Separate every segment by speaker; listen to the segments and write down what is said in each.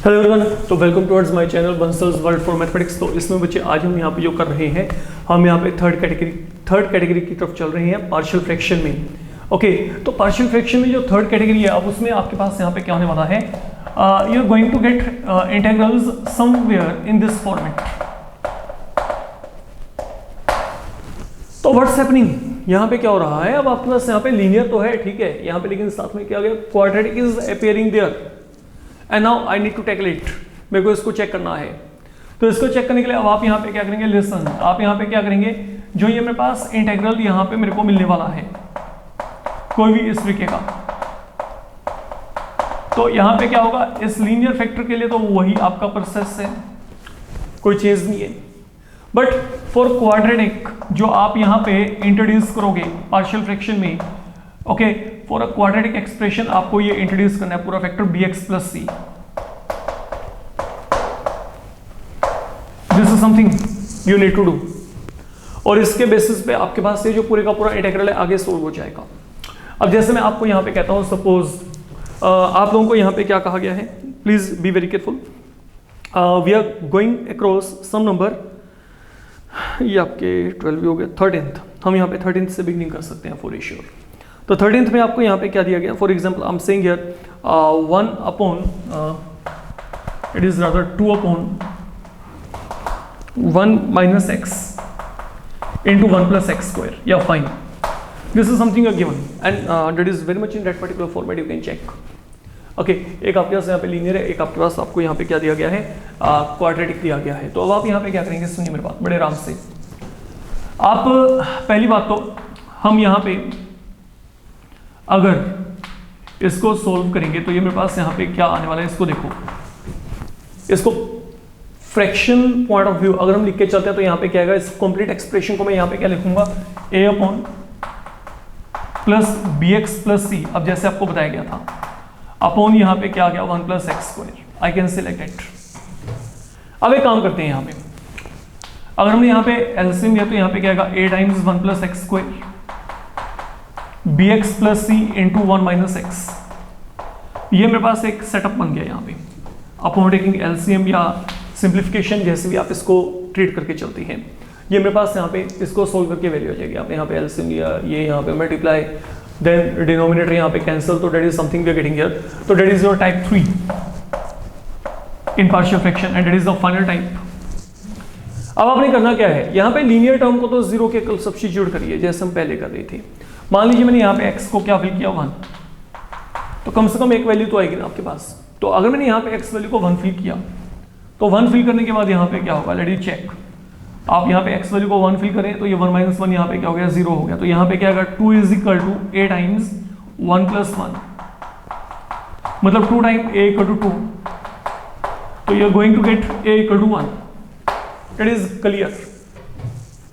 Speaker 1: Hello everyone, तो welcome towards my channel Bansal's world for mathematics. तो इसमें बच्चे आज हम यहाँ पे जो कर रहे हैं, हम यहाँ पे थर्ड कैटेगरी की तरफ चल रहे हैं पार्शियल फ्रैक्शन में। ओके, तो पार्शियल फ्रैक्शन में जो थर्ड कैटेगरी है, अब उसमें आपके पास यहाँ पे क्या होने वाला है, you are going to get integrals somewhere in this format. तो व्हाट्स हैपनिंग, यहाँ पे क्या हो रहा है, अब आपके पास यहाँ पे लीनियर तो है, ठीक है यहाँ पे, लेकिन साथ में क्या हो गया, quadratic is appearing there and now I need to tackle it. मेरे को इसको चेक करना है, तो इसको चेक करने के लिए अब आप यहाँ पे क्या करेंगे, लिसन, आप यहाँ पे क्या करेंगे, जो ये मेरे पास इंटीग्रल यहाँ पे मेरे को मिलने वाला है कोई भी इस तरीके का, तो यहाँ पे क्या होगा, इस लीनियर फैक्टर के लिए तो वही आपका प्रोसेस है, कोई चेंज नहीं है। बट फॉर क्वाड्रेटिक जो आप यहाँ पे इंट्रोड्यूस करोगे पार्शियल फ्रैक्शन में, okay, for a quadratic expression आपको ये इंट्रोड्यूस करना है पूरा factor bx plus c। This is something you need to do, और इसके बेसिस पे आपके पास ये जो पूरे का पूरा इंटीग्रल है आगे सोल्व हो जाएगा। अब जैसे मैं आपको यहाँ पे कहता हूँ, सपोज आप लोगों को यहाँ पे क्या कहा गया है, please be very careful, we are going across some number, ये आपके 12 हो गया, 13th, हम यहाँ पे 13th से बिगनिंग कर सकते हैं फॉर श्योर। तो 13th में आपको यहाँ पे क्या दिया गया, for example I am saying here 1 upon it is rather 2 upon 1 minus x into 1 plus x square, या fine, this is something given and that is very much in that particular format, you can check. Okay, एक आपके पास यहाँ पे linear है, एक आपके पास आपको यहाँ पे क्या दिया गया है, क्वाड्रेटिक दिया गया है। तो अब आप यहाँ पे क्या करेंगे, सुनिए मेरी बात बड़े आराम से। आप पहली बात तो हम यहाँ पे अगर इसको सोल्व करेंगे तो ये मेरे पास यहाँ पे क्या आने वाला है, इसको देखो, इसको फ्रैक्शन पॉइंट ऑफ व्यू अगर हम लिख के चलते हैं तो यहाँ पे क्या आएगा, इस कंप्लीट एक्सप्रेशन को मैं यहाँ पे क्या लिखूंगा, a upon plus bx plus c, अब जैसे आपको बताया गया था, अपॉन यहाँ पे क्या आ गया 1 plus x square, I can select it. अब एक काम करते हैं, यहाँ पे अगर हमने यहाँ पे एलसीएम लिया तो यहाँ पे क्या आएगा, a times 1 plus x square bx plus c into 1 minus x, ये मेरे पास एक सेटअप बन गया यहाँ पे। अपॉन टेकिंग एलसीएम या सिंप्लीफिकेशन, जैसे भी आप इसको ट्रीट करके चलते हैं, ये मेरे पास यहाँ पे इसको सोल्व करके वैल्यू आ जाएगी। आपने यहाँ पे एलसीएम लिया, ये यहाँ पे मल्टीप्लाई, देन डिनोमिनेटर यहाँ पे कैंसिल, तो that is something we are getting here. तो that is your type 3 in partial fraction and that is the final type. अब आपने करना क्या है, यहाँ पे लीनियर टर्म को तो जीरो के कल सब्स्टिट्यूट करिए जैसे हम पहले कर रहे थे। मान लीजिए मैंने यहाँ पे x को क्या फिल किया 1, तो कम से कम एक वैल्यू तो आएगी ना आपके पास। तो अगर मैंने यहाँ पे x वैल्यू को 1 फिल किया, तो 1 फिल करने के बाद यहाँ पे क्या होगा, लेट मी चेक। आप यहाँ पे x वैल्यू को 1 फिल करें तो ये 1 माइनस 1 यहाँ पे क्या हो गया, 0 हो गया। तो यहाँ पे क्या आएगा, 2 is equal to a times 1 plus 1, मतलब 2 टाइम a इक्वल टू 2, तो you are going to get a equal to 1। It is clear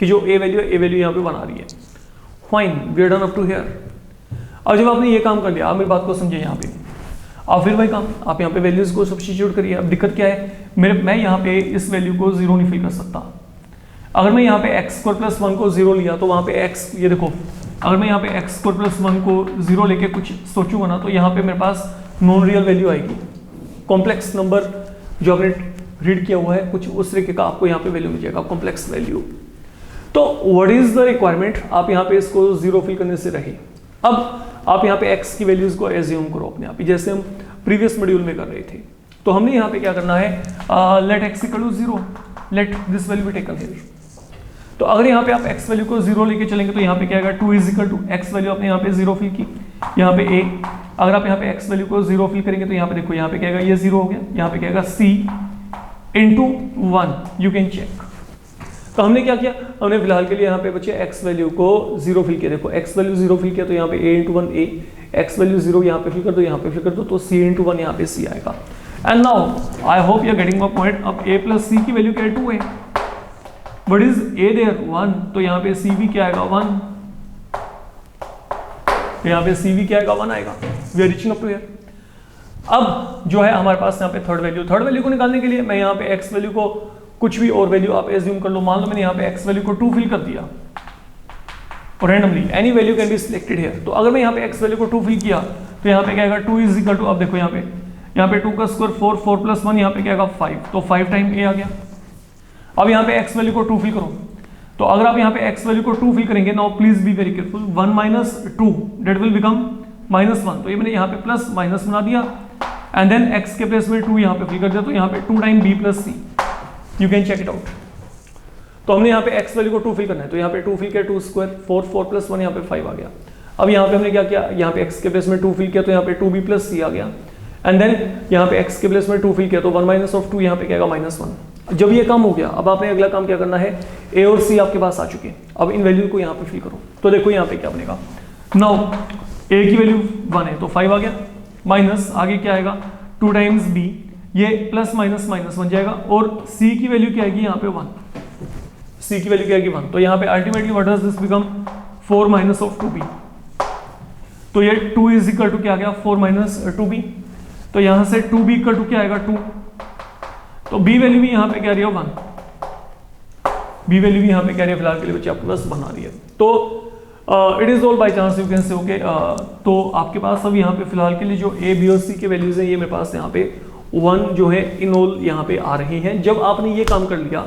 Speaker 1: कि जो a वैल्यू यहाँ पे बना रही है। Fine, we are done up to here. अब जब आपने ये काम कर लिया, आप मेरी बात को समझिए, यहाँ पे आप फिर वही काम, आप यहाँ पे वैल्यूज को सब्स्टिट्यूट करिए। अब दिक्कत क्या है, मैं यहाँ पे इस वैल्यू को 0 नहीं फिल कर सकता। अगर मैं यहाँ पे एक्स स्क्वायर प्लस 1 को 0 लिया तो वहाँ पे x, ये देखो, अगर मैं यहाँ पे एक्स स्क्वायर प्लस 1 को 0 लेके कुछ सोचूंगा ना, तो यहाँ पे मेरे पास नॉन रियल वैल्यू आएगी। कॉम्प्लेक्स नंबर जो आपने रीड किया हुआ है कुछ उस तरीके का आपको यहाँ पे वैल्यू मिल जाएगा, कॉम्प्लेक्स वैल्यू। तो व्हाट इज द रिक्वायरमेंट, आप यहाँ पे इसको 0 फिल करने से रहे। अब आप यहाँ पे x की वैल्यूज को एज्यूम करो अपने आप ही, जैसे हम प्रीवियस मॉड्यूल में कर रहे थे। तो हमने यहाँ पे क्या करना है, let x equal to 0, let this value be taken here. तो अगर यहाँ पे आप x वैल्यू को 0 लेके चलेंगे तो यहाँ पे क्या आएगा, 2 is equal to x value आपने यहाँ पे 0 फिल की, यहाँ पे a, अगर आप यहाँ पे x वैल्यू को 0 फिल करेंगे तो यहाँ पे देखो, यहाँ पे क्या आएगा, ये 0 हो गया, यहाँ पे क्या आएगा c into 1, you can check. तो हमने क्या किया, हमने फिलहाल के लिए यहाँ पे बच्चे x वैल्यू को 0 फिल किया, देखो x वैल्यू 0 फिल किया तो यहाँ पे a into 1 a, x value 0 यहाँ पे फिल कर दो, यहाँ पे फिल कर दो, तो c इंटू 1 यहाँ पे c आएगा। And now I hope you are getting my point. अब a प्लस c की वैल्यू क्या है, 2 है, व्हाट इज a देयर, 1, तो यहाँ पे c भी क्या आएगा, 1, तो यहाँ पे c भी क्या आएगा, 1 आएगा। We are reaching up to here. अब जो है हमारे पास यहाँ पे थर्ड वैल्यू को निकालने के लिए मैं यहाँ पे x वैल्यू को कुछ भी और वैल्यू आप एज्यूम कर लो, मान लो मैंने यहाँ पे x वैल्यू को 2 फिल कर दिया, और randomly any value can be selected here. तो अगर मैं यहाँ पे x वैल्यू को 2 फिल किया तो यहाँ पे क्या आएगा, 2 इज इक्वल टू, अब देखो यहाँ पे यहाँ पे 2 का स्क्वायर 4, 4 प्लस 1 यहाँ पे क्या आएगा 5, तो 5 टाइम a आ गया। अब यहाँ पे x वैल्यू को 2 फिल करो, तो अगर आप यहाँ पे x वैल्यू को 2 फिल करेंगे, now please be very careful, 1 minus 2 that will become -1, तो ये मैंने यहाँ पे प्लस माइनस बना दिया एंड देन x के प्लेस में 2 यहाँ पे फिल कर दिया, तो यहाँ पे 2 time b plus c, you can check it out. तो हमने यहाँ पे x वैल्यू को 2 फिल करना है, तो यहाँ पे 2 फिल किया, 2 स्क्वायर 4, 4 प्लस 1 यहाँ पे 5 आ गया। अब यहाँ पे हमने क्या किया, यहाँ पे x के प्लेस में 2 फिल किया, तो यहाँ पे 2b प्लस c आ गया एंड देन यहाँ पे x के प्लेस में 2 फिल किया, तो 1 माइनस ऑफ 2 यहाँ पे क्या आएगा -1। जब ये काम हो गया, अब आपने अगला काम क्या करना है, a और c आपके पास आ चुके हैं, अब इन वैल्यू को यहाँ पे फिल करो। तो देखो यहाँ पे क्या बनेगा, नाउ a की वैल्यू 1 है तो 5 आ गया, माइनस आगे क्या आएगा 2 टाइम्स b, ये प्लस माइनस माइनस बन जाएगा, और c की वैल्यू क्या आएगी यहाँ पे 1, c की वैल्यू क्या आएगी 1, तो यहाँ पे ultimately what does this become 4 minus of 2b, तो ये 2 इज इक्वल टू क्या आ गया 4 माइनस 2b, तो यहाँ से 2b इक्वल टू क्या आएगा 2, तो b वैल्यू भी यहाँ पे क्या रही है 1, b वैल्यू भी यहाँ पे क्या रही है फिलहाल के लिए बच्चे आपके पास बना रही है। तो it is all by chance you can से ओके। तो आपके पास अब यहाँ पे फिलहाल के लिए जो a b और c के वैल्यूज हैं ये मेरे पास यहाँ पे 1 जो है इन ऑल यहाँ पे आ रही हैं। जब आपने ये काम कर लिया,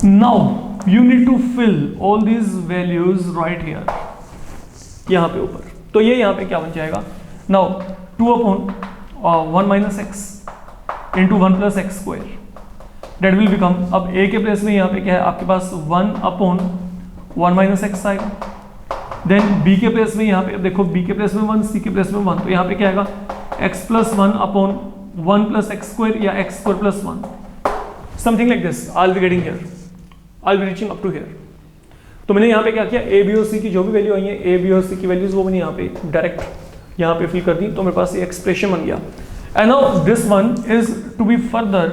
Speaker 1: now you need to fill all these values right here, यहाँ पे ऊपर, तो ये यहाँ पे क्या बन जाएगा, now 2 upon 1 minus x into 1 plus x square that will become, अब a के प्लेस में यहाँ पे क्या है आपके पास 1 अपॉन 1 माइनस एक्स आएगा, देन b के प्लेस में यहाँ पे देखो b के प्लेस में 1, c के प्लेस में 1, तो यहाँ पे क्या आएगा x plus 1 upon 1 plus x square या x square plus 1, something like this I will be getting here, I will be reaching up to here. तो मैंने यहाँ पे क्या किया, a b और c की जो भी वैल्यू आई है, a b और c की वैल्यूज वो मैंने यहाँ पे डायरेक्ट यहाँ पे फिल कर दी, तो मेरे पास ये एक्सप्रेशन बन गया and now this one is to be further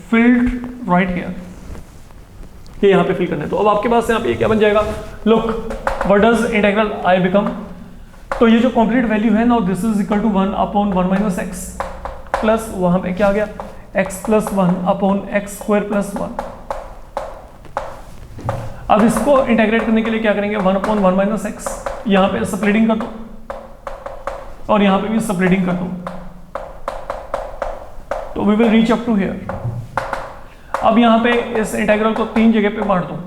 Speaker 1: filled right here, ये यहाँ पे फिल करना है। तो अब आपके पास यहाँ पे क्या बन जाएगा, look what does integral i become, तो ये जो कंप्लीट वैल्यू है now this is equal to 1 upon 1 minus x plus वहां पे क्या आ गया x plus 1 upon x square plus 1। अब इसको इंटीग्रेट करने के लिए क्या करेंगे, 1 अपॉन 1 माइनस एक्स, यहाँ पे स्प्लिटिंग कर दो और यहाँ पे भी स्प्लिटिंग कर दो, तो we will reach up to here. अब यहाँ पे इस इंटीग्रल को 3 जगह पे बांट दो,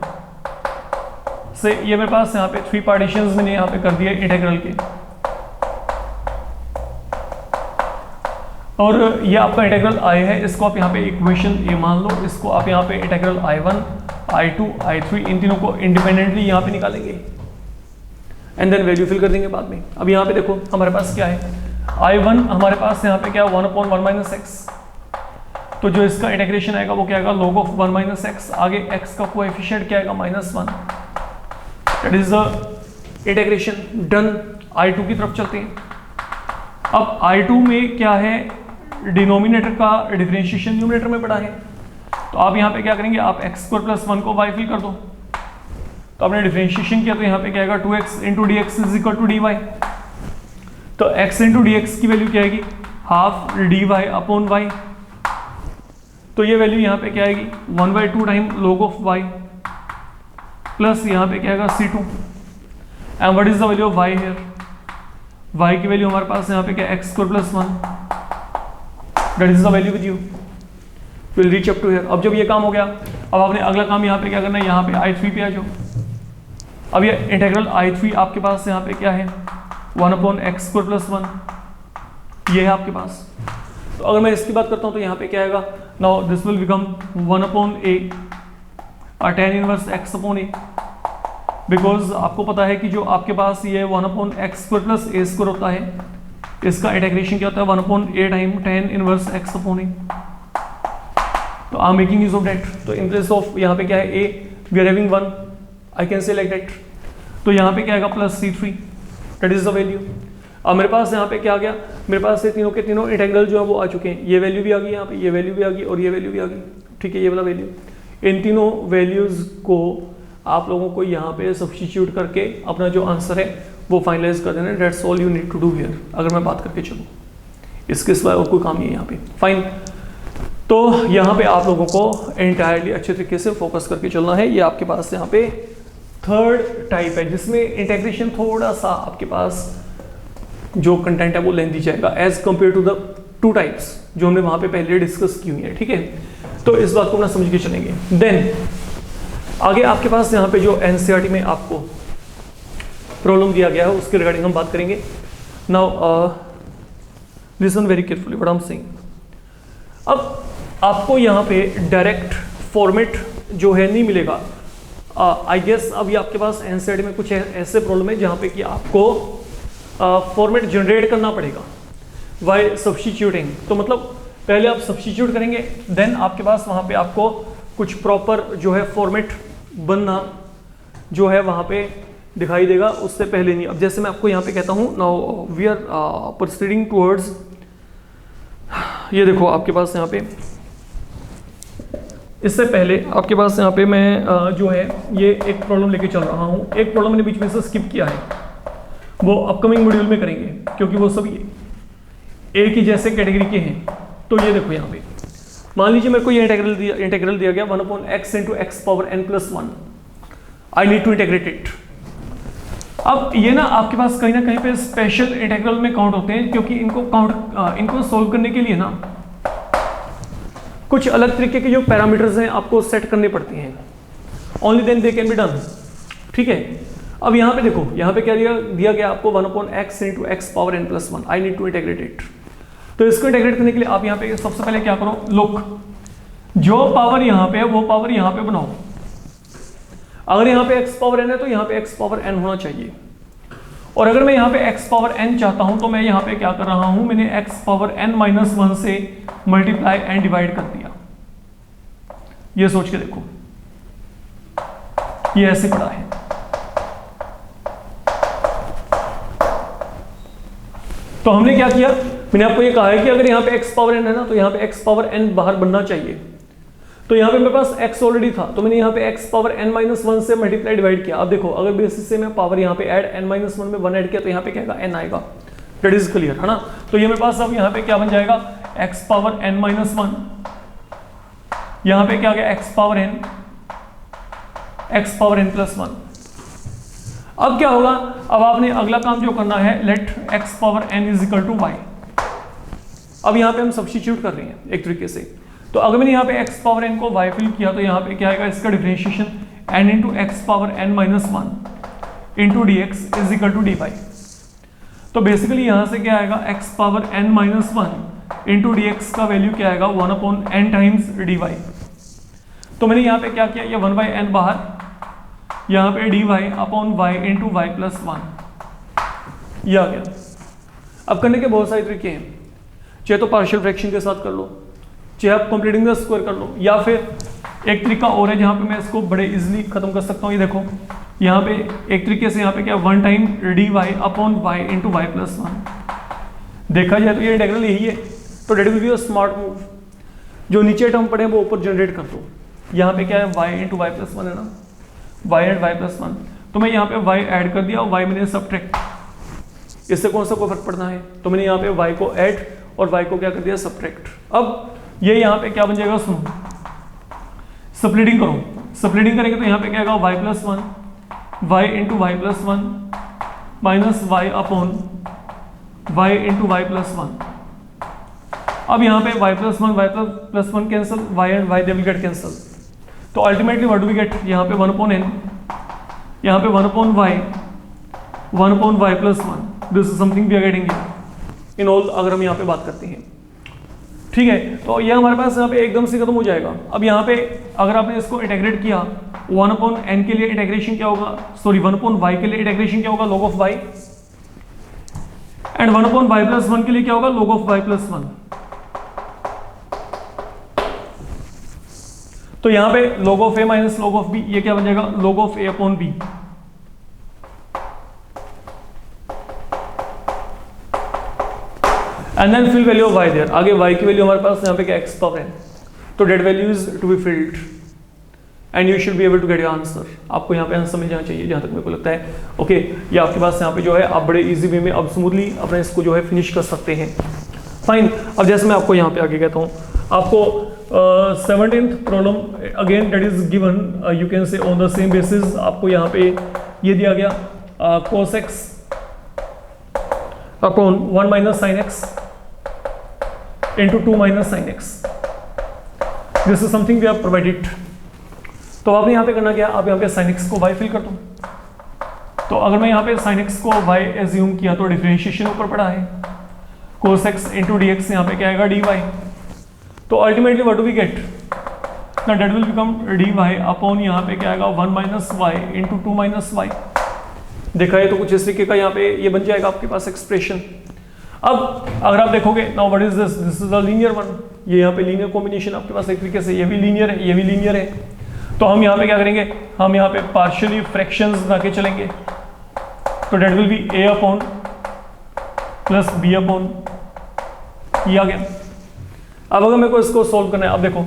Speaker 1: से ये मेरे पास यहाँ पे 3 पार्टीशंस मैंने यहाँ पे कर दिए इंटीग्रल के, और ये आपका इंटीग्रल i है, इसको आप यहाँ पे इक्वेशन a मान लो, इसको आप यहाँ पे इंटीग्रल i1 i2 i3 इन तीनों को इंडिपेंडेंटली यहाँ पे निकालेंगे एंड देन वैल्यू फिल कर देंगे बाद में। अब यहाँ पे देखो हमारे पास क्या है, i1 हमारे पास यहाँ पे क्या 1 अपॉन 1 माइनस एक्स, तो जो इसका इंटीग्रेशन आएगा वो क्या आएगा log ऑफ 1 माइनस एक्स, आगे x का कोएफिशिएंट क्या आएगा -1, that is the integration done. i2 की तरफ चलते हैं। अब i2 में क्या है, डिनोमिनेटर का डिफरेंशिएशन न्यूमरेटर में पड़ा है, तो आप यहाँ पे क्या करेंगे, आप x स्क्वायर प्लस 1 को y फिल कर दो, तो आपने डिफरेंशिएशन किया तो यहाँ पे क्या आएगा 2x into d x is equal to d y, तो x इंटू डी एक्स की वैल्यू क्या आएगी, half d y upon y, तो ये वैल्यू यहाँ पे क्या आएगी 1/2 time log of y plus यहाँ पे क्या आएगा c2 and what is the value of y here, y की वैल्यू हमारे पास यहाँ पे क्या x square plus 1, that is the value with you, will reach up to here. अब जब ये काम हो गया, अब आपने अगला काम यहाँ पे क्या करना है, यहाँ पे i3 पे आ जाओ। अब ये इंटीग्रल i3 आपके पास यहाँ पे क्या है 1 अपॉन एक्स स्क्वायर प्लस 1, ये है आपके पास। तो अगर मैं इसकी बात करता हूँ तो यहाँ पे क्या आएगा, now this will become 1 upon a tan inverse x upon a, because आपको पता है कि जो आपके पास ये 1 upon x square plus a square होता है, इसका इंटीग्रेशन क्या होता है 1 upon a time tan inverse x upon a, तो I am making use of that. तो इन प्लेस ऑफ यहाँ पे क्या है a we are having 1, I can say like that, तो यहाँ पे क्या आएगा plus c3, that is the value. अब मेरे पास यहाँ पे क्या आ गया, मेरे पास ये तीनों के तीनों इंटीग्रल जो है वो आ चुके हैं, ये वैल्यू भी आ गई यहाँ पे, ये वैल्यू भी आ गई और ये वैल्यू भी आ गई, ठीक है, ये वाला वैल्यू। इन तीनों वैल्यूज को आप लोगों को यहाँ पे सब्स्टिट्यूट करके अपना जो आंसर है वो फाइनलाइज कर देना, that's all you need to do here. अगर मैं बात करके चलूँ, इसके सिवाय और कोई काम नहीं है यहाँ पे, फाइन। तो यहाँ पे आप लोगों को एंटायरली अच्छे तरीके से फोकस करके चलना है। ये आपके पास यहाँ पे थर्ड टाइप है जिसमें इंटीग्रेशन थोड़ा सा आपके पास जो कंटेंट है वो लेंथी जाएगा as compare to the two types जो हमने वहां पे पहले डिस्कस की हुई है, ठीक है। तो इस बात को अपना समझ के चलेंगे। देन आगे आपके पास यहाँ पे जो एनसीईआरटी में आपको प्रॉब्लम दिया गया है उसके रिगार्डिंग हम बात करेंगे। Now listen very carefully what I am saying. अब आपको यहाँ पे डायरेक्ट फॉर्मेट जो है नहीं मिलेगा। आई गेस अभी आपके पास एनसीईआरटी में कुछ ऐसे प्रॉब्लम है जहाँ पे कि आपको फॉर्मेट जनरेट करना पड़ेगा वाई सब्स्टिट्यूटिंग। तो मतलब पहले आप सब्स्टिट्यूट करेंगे, देन आपके पास वहाँ पे आपको कुछ प्रॉपर जो है फॉर्मेट बनना जो है वहाँ पे दिखाई देगा, उससे पहले नहीं। अब जैसे मैं आपको यहाँ पे कहता हूँ now we are proceeding towards, ये देखो आपके पास यहाँ पे, इससे पहले आपके पास यहाँ पे मैं जो है ये एक प्रॉब्लम लेके चल रहा हूँ। एक प्रॉब्लम मैंने बीच में से स्किप किया है, वो अपकमिंग मॉड्यूल में करेंगे क्योंकि वो सभी एक ही जैसे कैटेगरी के हैं। तो ये देखो यहाँ पे मान लीजिए मेरे को ये इंटेग्रल दिया गया 1/x into x power n plus 1। I need to integrate it. अब ये ना आपके पास कहीं ना कहीं पे स्पेशल इंटेग्रल में काउंट होते हैं क्योंकि इनको सोल्व करने के लिए ना कुछ अलग तरीके के जो पैरामीटर्स हैं आपको सेट करने पड़ते हैं। Only then they can be done, ठीक है। अब यहाँ पे देखो, यहाँ पे क्या दिया गया आपको 1/x into x power n plus 1। I need to integrate it. तो इसको इंटेग्रेट करने के लिए आप यहाँ पे सबसे पहले क्या करो, लुक जो पावर यहाँ पे है वो पावर यहाँ पे बनाओ। अगर यहाँ पे x पावर n है तो यहाँ पे x पावर n होना चाहिए, और अगर मैं यहाँ पे x पावर n चाहता हूँ तो मैं यहाँ पे क्या कर रहा हूँ, मैंने x पावर n माइनस 1 से मल्टीप्लाई एंड डिवाइड कर दिया। ये सोच के देखो, ये ऐसे पड़ा है। तो हमने क्या किया, मैंने आपको ये कहा है कि अगर यहाँ पे x पावर n है ना तो यहाँ पे x पावर n बाहर बनना चाहिए। तो यहाँ पे मेरे पास x ऑलरेडी था तो मैंने यहाँ पे x पावर n माइनस 1 से मल्टीप्लाई डिवाइड किया। अब देखो अगर बेसिस से मैं पावर यहाँ पे ऐड n माइनस 1 में 1 ऐड किया तो यहाँ पे क्या आएगा, n आएगा। दैट इज क्लियर है ना। तो ये मेरे पास अब यहाँ पे क्या बन जाएगा, x पावर n माइनस 1, यहाँ पे क्या आ गया x पावर n प्लस 1। अब क्या होगा, अब आपने अगला काम जो करना है, let x power n is equal to y। अब यहाँ पे हम सब्स्टिट्यूट कर रहे हैं एक तरीके से। तो अगर मैंने यहाँ पे x पावर n को y फिल किया तो यहाँ पे क्या आएगा, इसका differentiation n into x power n minus 1 into d x is equal to d y. तो बेसिकली यहाँ से क्या आएगा, x power n minus 1 into d x का वैल्यू क्या आएगा, 1/n टाइम्स डी वाई। तो मैंने यहाँ पे क्या किया, ये 1/n बाहर, यहाँ पे d y upon y into y plus 1 ये आ गया। अब करने के बहुत सारे तरीके हैं, चाहे तो पार्शियल फ्रैक्शन के साथ कर लो, चाहे आप कंप्लीटिंग द स्क्वायर कर लो, या फिर एक तरीका और है जहाँ पे मैं इसको बड़े इजीली खत्म कर सकता हूँ। ये देखो यहाँ पे एक तरीके से यहाँ पे क्या 1 time d y upon y into y plus 1। देखा जाए तो ये इंटेग्रल यही है। तो that will be a smart move, जो नीचे टर्म पड़े वो ऊपर जनरेट कर दो। यहाँ पे क्या है, वाई इंटू वाई प्लस 1 है ना, वाई एंड वाई प्लस 1। तो मैं यहाँ पे वाई ऐड कर दिया और वाई मैंने सब्ट्रैक्ट, इससे कौन सा को फर्क पड़ना है। तो मैंने यहाँ पे वाई को ऐड और वाई को क्या कर दिया, सब्ट्रैक्ट। अब ये यहाँ पे क्या बन जाएगा, सुनो स्प्लिटिंग करो, स्प्लिटिंग करेंगे तो यहाँ पे क्या आएगा, y plus 1 y into y plus 1 minus y upon y into y plus 1। अब यहाँ पे y plus 1 y plus 1 cancel, y and y they will get cancel. तो ultimately what do we get, यहाँ पे 1/n, यहाँ पे 1/y, 1/y plus 1। This is something we are getting in all, अगर हम यहाँ पे बात करते हैं, ठीक है। तो ये हमारे पास यहाँ पे एकदम से खत्म हो जाएगा। अब यहाँ पे अगर आपने इसको इंटेग्रेट किया, 1/n के लिए इंटेग्रेशन क्या होगा, सॉरी 1/y के लिए इंटेग्रेशन क्या होगा, log of y, and 1/y plus 1 के लिए क्या होगा, log of y प्लस 1। तो यहाँ पे log of a minus log of b, ये क्या बन जाएगा, log of a upon b। And then fill value of y there. आगे y की वैल्यू हमारे पास यहाँ पे क्या, x पावर n। तो that value is to be filled and you should be able to get your answer. आपको यहाँ पे आंसर मिल जाना चाहिए जहाँ तक मेरे को लगता है। ओके, ये आपके पास यहाँ पे जो है आप बड़े इजी वे में अब स्मूथली अपने इसको जो है फिनिश कर सकते हैं। फाइन। अब जैसे मैं आपको यहाँ पे आगे कहता हूँ, आपको 17th problem again that is given, you can say on the same basis. आपको यहाँ पे ये दिया गया cos x अपॉन 1 minus sin x into 2 minus sine x. This is something we have provided. तो आपने यहाँ पे करना क्या, आप यहाँ पे साइन एक्स को वाई फिल कर दो। तो अगर मैं यहाँ पे साइन एक्स को वाई एज्यूम किया तो डिफरेंशिएशन ऊपर पड़ा है, cos x into d x, यहाँ पे क्या आएगा डी वाई। तो ultimately what do we get, ना that will become d y upon यहाँ पे क्या आएगा 1 minus y into 2 minus y. देखा है तो कुछ इस तरीके का यहाँ पे ये बन जाएगा आपके पास एक्सप्रेशन। अब अगर आप देखोगे now what is this, this is a linear one, ये यहाँ पे लीनियर कॉम्बिनेशन आपके पास एक तरीके से, ये भी लीनियर है ये भी लीनियर है। तो हम यहाँ पे क्या करेंगे, हम यहाँ पे पार्शियली फ्रैक्शंस बना के चलेंगे। तो that will be a upon plus b upon, ये आ गया। अब अगर मेरे को इसको सोल्व करना है, अब देखो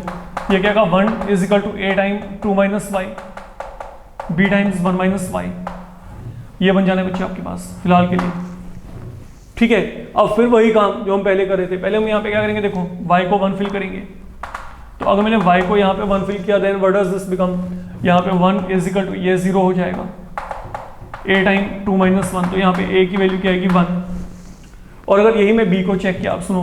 Speaker 1: ये क्या होगा, 1 is equal to a time 2 minus y, b times 1 minus y, ये बन जाने बच्चे आपके पास फिलहाल के लिए। ठीक है, अब फिर वही काम जो हम पहले कर रहे थे, पहले हम यहाँ पे क्या करेंगे, देखो y को 1 फिल करेंगे। तो अगर मैंने y को यहाँ पे 1 फिल किया, then what does this become, यहाँ पे 1 इज इक्वल टू ये 0 हो जाएगा, a टाइम 2 माइनस 1, तो यहाँ पे a की वैल्यू क्या आएगी 1। और अगर यही मैं b को चेक किया, आप सुनो,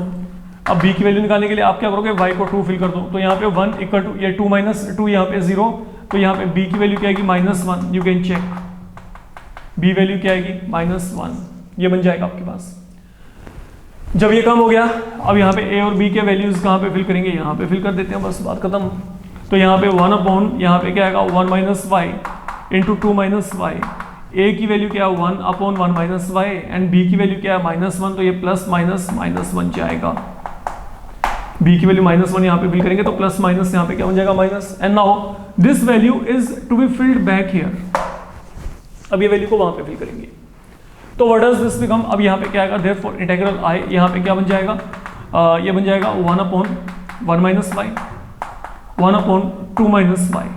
Speaker 1: अब b की वैल्यू निकालने के लिए आप क्या करोगे, y को 2 फिल कर दो। तो यहाँ पे 1 इक्वल टू ये 2 माइनस 2, यहाँ पे 0, तो यहाँ पे b की वैल्यू क्या आएगी -1, you can check b value क्या आएगी -1, ये बन जाएगा आपके पास। जब ये काम हो गया, अब यहाँ पे a और b के वैल्यूज कहाँ पे फिल करेंगे, यहाँ पे फिल कर देते हैं, बस बात खत्म। तो यहाँ पे 1 अपॉन यहाँ पे क्या आएगा 1 minus y into 2 minus y, a की वैल्यू क्या है 1 upon 1 minus y and b की वैल्यू क्या है -1, तो ये प्लस माइनस -1 जाएगा। b की वैल्यू -1 यहाँ पे फिल करेंगे तो प्लस माइनस यहाँ पे क्या बन जाएगा minus. And now this value is to be filled back here, अब ये वैल्यू को वहां पे फिल करेंगे। तो व्हाट डज दिस बिकम, अब यहाँ पे क्या आएगा, देयरफॉर इंटीग्रल i, यहाँ पे क्या बन जाएगा, ये बन जाएगा 1 upon 1 minus y, 1 upon 2 minus y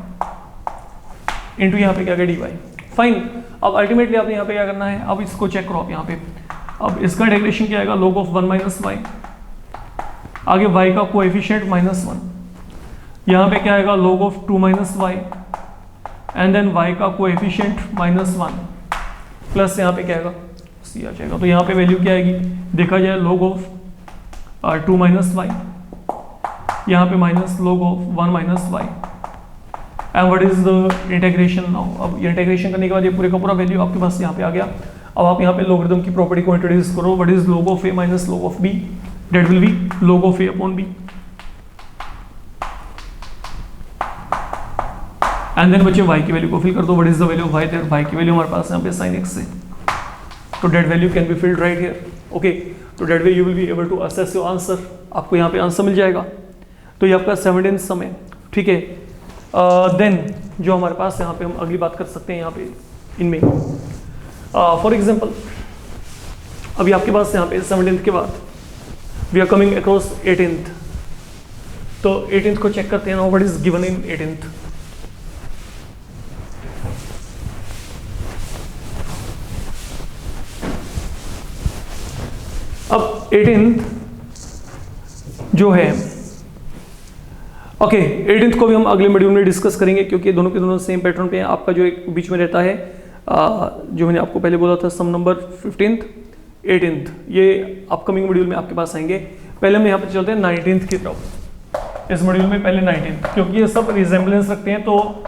Speaker 1: into यहाँ पे क्या आएगा डी वाई। फाइन, अब अल्टीमेटली आपने यहाँ पे क्या करना है, अब इसको चेक करो आप यहाँ पे, अब इसका इंटीग्रेशन क्या आएगा log ऑफ 1 माइनस वाई, आगे y का कोएफिशिएंट -1, यहाँ पे क्या आएगा log of 2 minus y and then y का कोएफिशिएंट -1 प्लस यहाँ पे क्या आएगा c आ जाएगा। तो यहाँ पे वैल्यू क्या आएगी, देखा जाए log ऑफ 2 माइनस वाई, यहाँ पे minus log of 1 minus y and what is the integration now. अब ये इंटीग्रेशन करने के बाद ये पूरे का पूरा वैल्यू आपके पास यहाँ पे आ गया। अब आप यहाँ पे लॉगरिथम की प्रॉपर्टी को इंट्रोड्यूस करो, what is log of a minus log of b, that will be log of a upon b। And then बच्चे y की वैल्यू को फिल कर दो, what is the value of y, there y की value हमारे पास यहाँ पे sin x है, तो that value can be filled right here. Okay, तो that way you will be able to assess your answer, आपको यहाँ पे आंसर मिल जाएगा। तो ये आपका 17th सम है। ठीक है, देन जो हमारे पास यहाँ पे हम अगली बात कर सकते हैं यहाँ पे इनमें, फॉर एग्जाम्पल अभी आपके पास यहाँ पे 17th के बाद we are coming across 18th। तो 18th को चेक करते हैं ना, what is given in 18th। अब 18th जो है, ओके 18th को भी हम अगले मॉड्यूल में डिस्कस करेंगे, क्योंकि दोनों के दोनों सेम पैटर्न पे हैं। आपका जो एक बीच में रहता है, जो मैंने आपको पहले बोला था सम नंबर 15th 18th, ये अपकमिंग मॉड्यूल में आपके पास आएंगे। पहले हम यहाँ पे चलते हैं 19th की तरफ। इस मॉड्यूल में पहले 19th, क्योंकि ये सब रिजेंबलेंस रखते हैं तो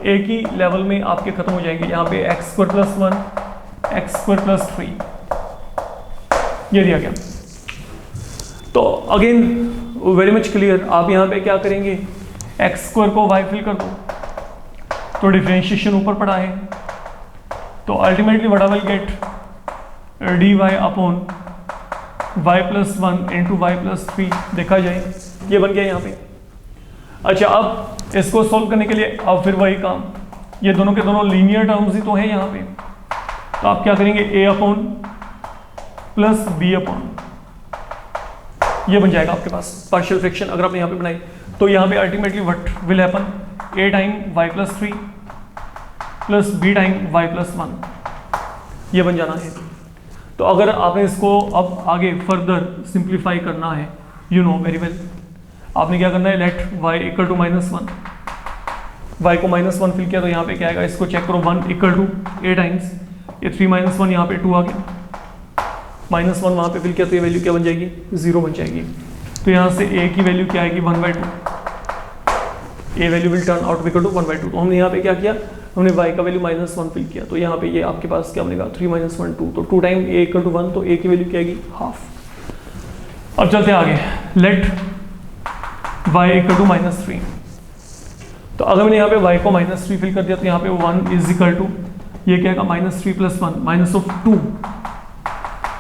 Speaker 1: एक ही लेवल में आपके खत्म हो जाएंगे। यहाँ पे x² + 1 x² + 3 ये दिया गया। तो अगेन वेरी मच क्लियर, आप यहाँ पे क्या करेंगे, x² को y फिल कर दो, तो डिफरेंशिएशन ऊपर पड़ा है, तो ultimately what I will get dy upon y + 1 into y + 3, देखा जाए ये बन गया यहाँ पे। अच्छा, अब इसको सॉल्व करने के लिए अब फिर वही काम, ये दोनों के दोनों लीनियर टर्म्स ही तो है यहाँ पे, तो आप क्या करेंगे a upon plus b upon, ये बन जाएगा आपके पास पार्शियल फ्रैक्शन। अगर आपने यहाँ पे बनाई तो यहाँ पे ultimately what will happen, a time y + 3 plus b time y + 1, ये बन जाना है। तो अगर आपने इसको अब आगे फर्दर सिंप्लीफाई करना है, यू नो वेरी वेल, आपने क्या करना है, लेट y = -1, y को -1 फिल किया तो यहाँ पे क्या आएगा, इसको चेक करो, 1 = a टाइम्स ये 3 - 1, यहाँ पे 2 आ गया, -1 वहाँ पे फिल किया तो ये वैल्यू क्या बन जाएगी, 0 बन जाएगी। तो यहाँ से a की वैल्यू क्या आएगी 1/2, a value will turn out equal to 1/2। तो हमने यहाँ पे क्या किया, हमने y का वैल्यू -1 फिल किया, तो यहाँ पे ये आपके पास क्या बनेगा 3 - 1 2, तो 2 टाइम a इक्वल टू 1, तो a की वैल्यू क्या आएगी हाफ। अब चलते हैं आगे, लेट y इक्वल टू -3। तो अगर मैंने यहाँ पे y को -3 फिल कर दिया तो यहाँ पे 1 इज इक्वल टू ये क्या आएगा -3 + 1 -2,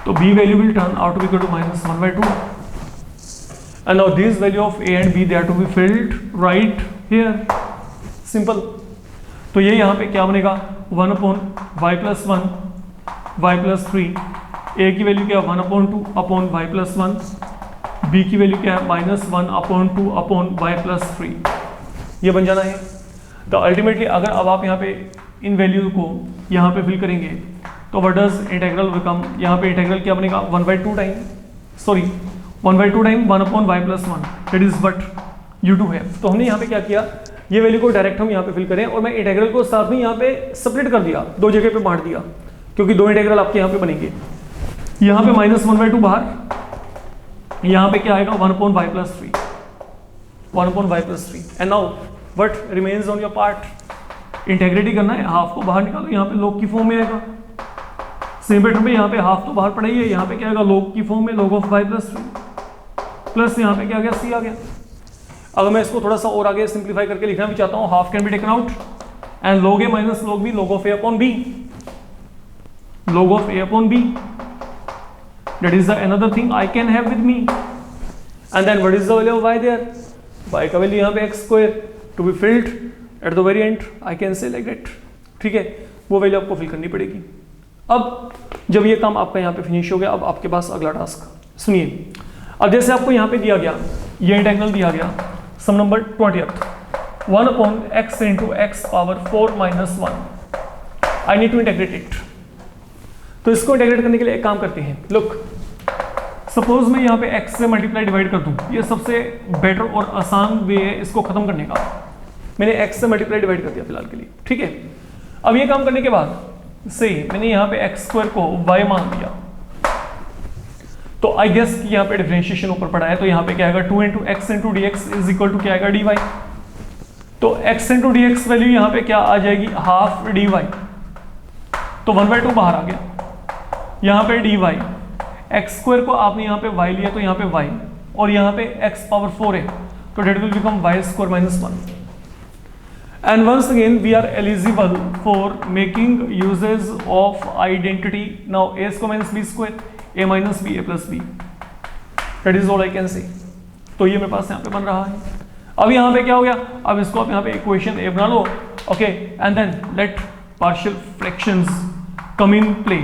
Speaker 1: तो b value will turn out equal to -1/2। and now this value of a and b they are to be filled right here, simple। तो ये यहाँ पे क्या बनेगा 1/y + 1 y + 3, a की वैल्यू क्या 1/2/y + 1, b की वैल्यू क्या है -1/2/y + 3, ये बन जाना है। तो अल्टीमेटली अगर अब आप यहाँ पे इन वैल्यू को यहाँ पे फिल करेंगे तो व्हाट डज इंटीग्रल बिकम, यहाँ पे इंटीग्रल क्या बनेगा 1/2 time 1/2 time 1/y + 1, that is what you do have. तो हमने यहाँ पे क्या किया, ये वैल्यू को डायरेक्ट हम यहाँ पे फिल करें और मैं इंटीग्रल को साथ में यहाँ पे स्प्लिट कर दिया, दो जगह पे बांट दिया, क्योंकि दो इंटीग्रल आपके यहाँ पे बनेंगे। यहाँ पे -1/2 बाहर, यहाँ पे क्या आएगा 1/y + 3, 1/y + 3। And now what remains on your part, integrate ही करना है, हाफ को बाहर निकालो, यहाँ पे log की फॉर्म में आएगा। सेम पैटर्न में यहाँ पे हाफ तो बाहर पड़ा ही है, यहाँ पे क्या आएगा log की फॉर्म में log of y + 3, प्लस यहाँ पे क्या आ गया c आ गया। अगर मैं इसको थोड़ा सा और आगे सिंप्लीफाई करके लिखना भी चाहता हूँ, half can be taken out and log a - log b, log of a/b, log of a/b, that is the another thing I can have with me। and then what is the value of y there, y का value यहाँ पे x² to be filled at the very end, I can say like that, ठीक है, वो value आपको fill करनी पड़ेगी। अब जब ये काम आपका यहाँ पे फिनिश हो गया, अब आपके पास अगला टास्क सुनिए। अब जैसे आपको यहाँ पे दिया गया, ये इंटीग्रल दिया गया some number 20th 1/x × x⁴ - 1, I need to integrate it. तो इसको इंटीग्रेट करने के लिए एक काम करते हैं, लुक सपोज मैं यहाँ पे x से मल्टीप्लाई डिवाइड कर दूं, ये सबसे बेटर और आसान वे है इसको खत्म करने का। मैंने x से मल्टीप्लाई डिवाइड कर दिया फिलहाल के लिए, ठीक है। अब ये काम करने के बाद से मैंने यहाँ पे x² को y मान दिया, तो आई गेस कि यहाँ पे डिफरेंशिएशन ऊपर पड़ा है, तो यहाँ पे क्या आएगा 2 × x × dx is equal to क्या आएगा dy। तो x × dx वैल्यू यहाँ पे क्या आ जाएगी हाफ dy, तो 1/2 बाहर आ गया। यहाँ पे dy, x² को आपने यहाँ पे y लिया तो यहाँ पे y, और यहाँ पे x⁴ है, तो that will become y² - 1। And once again we are eligible for making uses of identity। Now a² - b², a - b, a + b, that is all I can say। तो ये मेरे पास यहाँ पे बन रहा है। अब यहाँ पे क्या हो गया, अब इसको आप यहाँ पे इक्वेशन a बना लो, okay, and then let partial fractions come into play.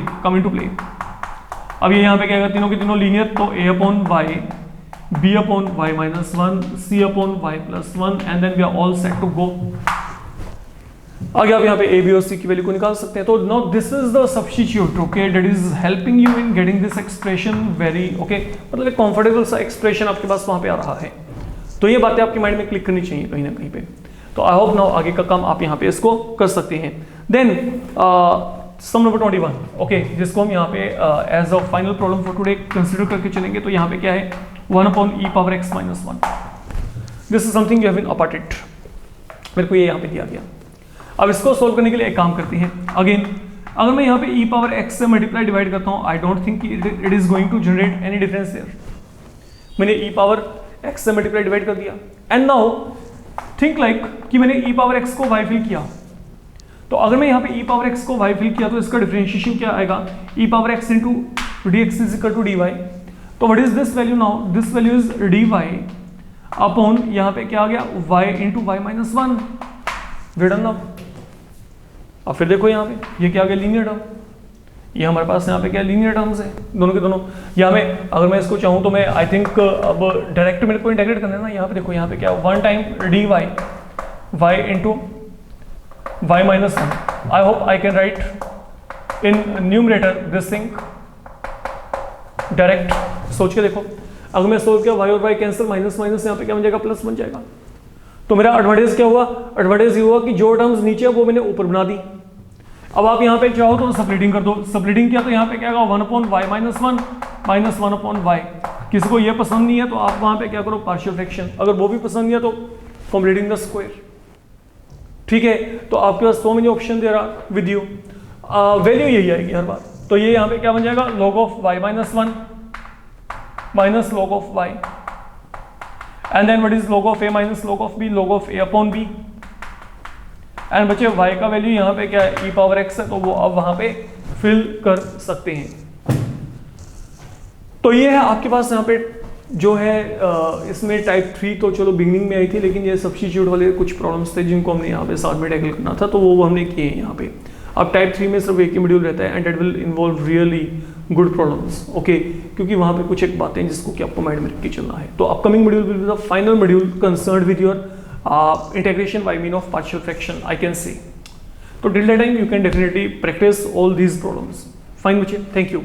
Speaker 1: अब ये यहाँ पे क्या आएगा, तीनों के तीनों लीनियर, तो a/y, b/y - 1, c/y + 1, and then we are all set to go. आगे आप यहाँ पे a, b और c की वैल्यू को निकाल सकते हैं। तो now this is the substitute, okay, that is helping you in getting this expression very, okay, मतलब एक कंफर्टेबल सा एक्सप्रेशन आपके पास वहाँ पे आ रहा है। तो ये बातें आपके माइंड में क्लिक करनी चाहिए कहीं ना कहीं पे। तो आई होप नाउ आगे का काम आप यहाँ पे इसको कर सकते हैं। देन सम नंबर 21, ओके, जिसको हम यहाँ पे as a final problem for today consider करके चलेंगे। तो यहाँ पे क्या है 1/e⁻x - 1, this is something you have been imparted, मेरे को ये यहाँ पे दिया गया। अब इसको सोल्व करने के लिए एक काम करते हैं, अगेन अगर मैं यहाँ पे e⁻x से मल्टीप्लाई डिवाइड करता हूँ, I don't think it is going to generate any difference there. मैंने e⁻x से मल्टीप्लाई डिवाइड कर दिया, एंड नाउ थिंक लाइक कि मैंने e⁻x को y फिल किया। तो अगर मैं यहाँ पे e⁻x को y फिल किया तो इसका डिफरेंशिएशन क्या आएगा, e⁻x × dx is equal to dy। तो what is this value now, this value is dy upon यहाँ पे क्या आ गया y × y - 1, वेडन नाउ। अब फिर देखो यहाँ पे ये क्या आ गया लीनियर टर्म, ये हमारे पास यहाँ पे क्या लीनियर टर्म्स है दोनों के दोनों। यहाँ में अगर मैं इसको चाहूँ तो मैं आई थिंक अब डायरेक्ट मेरे को इंटीग्रेट करना है ना। यहाँ पे देखो यहाँ पे क्या 1 time dy y × y - 1। I hope I can write in numerator this thing direct. सोच के देखो, अगर मैं सोच के y और y कैंसिल, माइनस यहाँ पे क्या बन जाएगा प्लस बन जाएगा। तो मेरा एडवांटेज क्या हुआ, एडवांटेज ये हुआ कि जो टर्म्स नीचे है वो मैंने ऊपर बना दी। अब आप यहाँ पे चाहो तो स्प्लिटिंग कर दो, स्प्लिटिंग किया तो यहाँ पे क्या होगा 1/y - 1 -1/y, किसी को ये पसंद नहीं है तो आप वहां पे क्या करो, पार्शियल फ्रैक्शन। अगर वो भी पसंद नहीं है तो कंप्लीटिंग द स्क्वायर। ठीक है, तो आपके पास सो मेनी ऑप्शन दे रहा विद यू। वैल्यू यही आएगी हर बार। तो ये यहाँ पे क्या बन जाएगा, log of y minus 1 minus log of y, and then what is log of a minus log of b, log of a upon b। And बच्चे y का वैल्यू यहाँ पे क्या है, e पावर x है, तो वो अब वहां पे फिल कर सकते हैं। तो ये है आपके पास यहाँ पे जो है इसमें टाइप 3 तो चलो बिगिनिंग में आई थी, लेकिन ये सब्स्टिट्यूट वाले कुछ प्रॉब्लम्स थे जिनको हमने यहाँ पे साथ में टैकल करना था, तो वो हमने किए हैं यहाँ पे। अब टाइप 3 में सिर्फ एक ही मॉड्यूल रहता है, and it will involve really good problems, okay, क्योंकि वहाँ पे कुछ एक बातें जिसको कि आपको माइंड में रख के चलना है। तो upcoming module will be the final module concerned with your integration by mean of partial fraction, I can say. So till that time you can definitely practice all these problems. Fine बच्चे, thank you.